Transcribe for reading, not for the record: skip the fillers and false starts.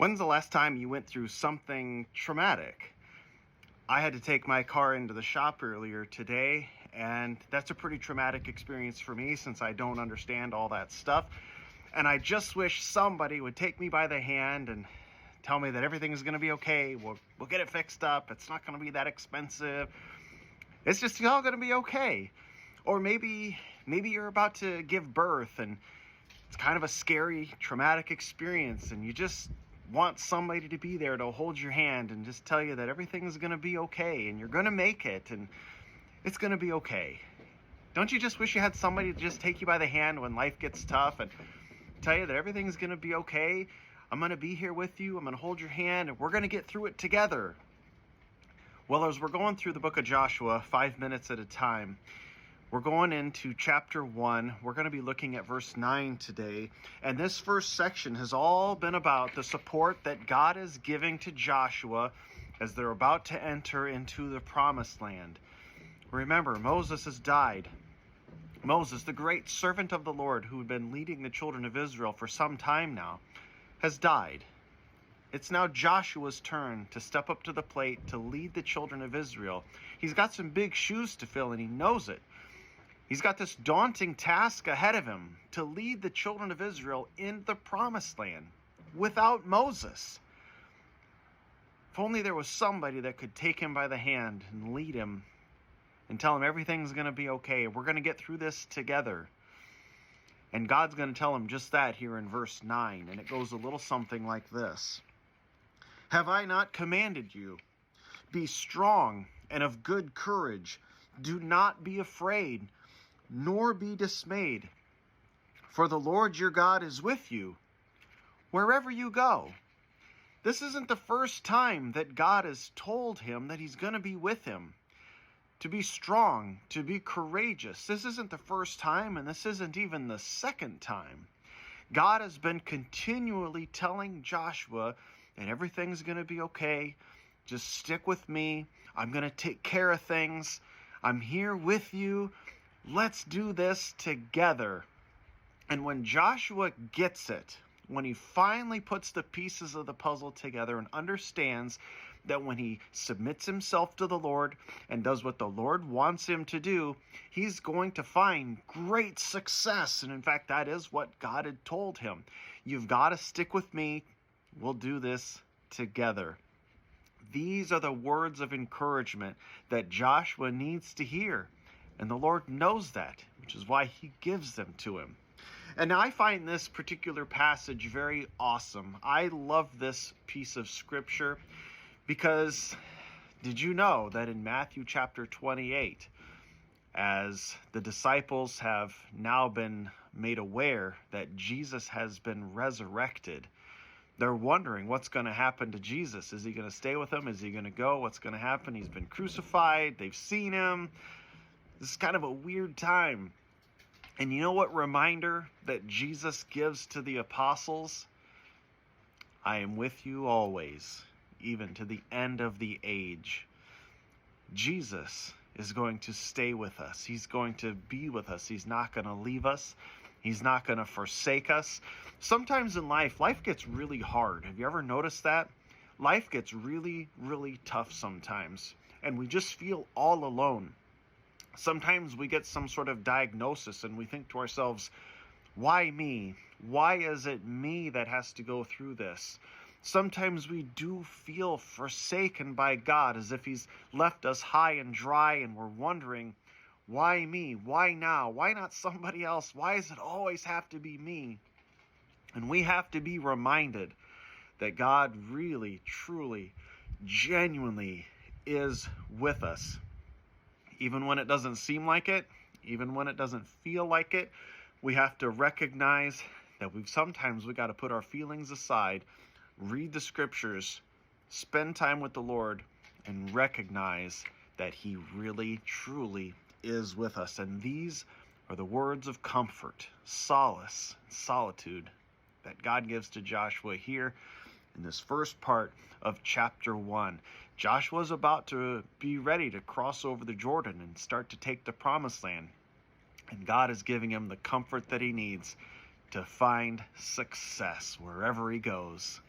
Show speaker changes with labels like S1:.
S1: When's the last time you went through something traumatic? I had to take my car into the shop earlier today, and that's a pretty traumatic experience for me since I don't understand all that stuff. And I just wish somebody would take me by the hand and tell me that everything is going to be okay. We'll get it fixed up. It's not going to be that expensive. It's just all going to be okay. Or maybe you're about to give birth and it's kind of a scary, traumatic experience, and you just want somebody to be there to hold your hand and just tell you that everything is going to be okay and you're going to make it and it's going to be okay. Don't you just wish you had somebody to just take you by the hand when life gets tough and tell you that everything's going to be okay? I'm going to be here with you. I'm going to hold your hand and we're going to get through it together. Well, as we're going through the book of Joshua 5 minutes at a time, we're going into chapter 1. We're going to be looking at verse 9 today. And this first section has all been about the support that God is giving to Joshua as they're about to enter into the promised land. Remember, Moses has died. Moses, the great servant of the Lord who had been leading the children of Israel for some time now, has died. It's now Joshua's turn to step up to the plate to lead the children of Israel. He's got some big shoes to fill and he knows it. He's got this daunting task ahead of him to lead the children of Israel in the promised land without Moses. If only there was somebody that could take him by the hand and lead him and tell him everything's going to be okay. We're going to get through this together. And God's going to tell him just that here in verse 9. And it goes a little something like this. Have I not commanded you? Be strong and of good courage. Do not be afraid, nor be dismayed. For the Lord your God is with you wherever you go. This isn't the first time that God has told him that he's going to be with him. To be strong, to be courageous. This isn't the first time, and this isn't even the second time. God has been continually telling Joshua that everything's going to be okay. Just stick with me. I'm going to take care of things. I'm here with you. Let's do this together. And when Joshua gets it, when he finally puts the pieces of the puzzle together and understands that when he submits himself to the Lord and does what the Lord wants him to do, he's going to find great success. And in fact, that is what God had told him. You've got to stick with me. We'll do this together. These are the words of encouragement that Joshua needs to hear. And the Lord knows that, which is why he gives them to him. And now I find this particular passage very awesome. I love this piece of scripture because did you know that in Matthew chapter 28, as the disciples have now been made aware that Jesus has been resurrected, they're wondering what's going to happen to Jesus. Is he going to stay with them? Is he going to go? What's going to happen? He's been crucified. They've seen him. This is kind of a weird time. And you know what reminder that Jesus gives to the apostles? I am with you always, even to the end of the age. Jesus is going to stay with us. He's going to be with us. He's not going to leave us. He's not going to forsake us. Sometimes in life gets really hard. Have you ever noticed that? Life gets really, really tough sometimes. And we just feel all alone. Sometimes we get some sort of diagnosis and we think to ourselves, why me? Why is it me that has to go through this? Sometimes we do feel forsaken by God, as if he's left us high and dry, and we're wondering, why me? Why now? Why not somebody else? Why does it always have to be me? And we have to be reminded that God really, truly, genuinely is with us. Even when it doesn't seem like it, even when it doesn't feel like it, we have to recognize that sometimes we got to put our feelings aside, read the scriptures, spend time with the Lord, and recognize that he really, truly is with us. And these are the words of comfort, solace, and solitude that God gives to Joshua here in this first part of chapter 1. Joshua's about to be ready to cross over the Jordan and start to take the promised land. And God is giving him the comfort that he needs to find success wherever he goes.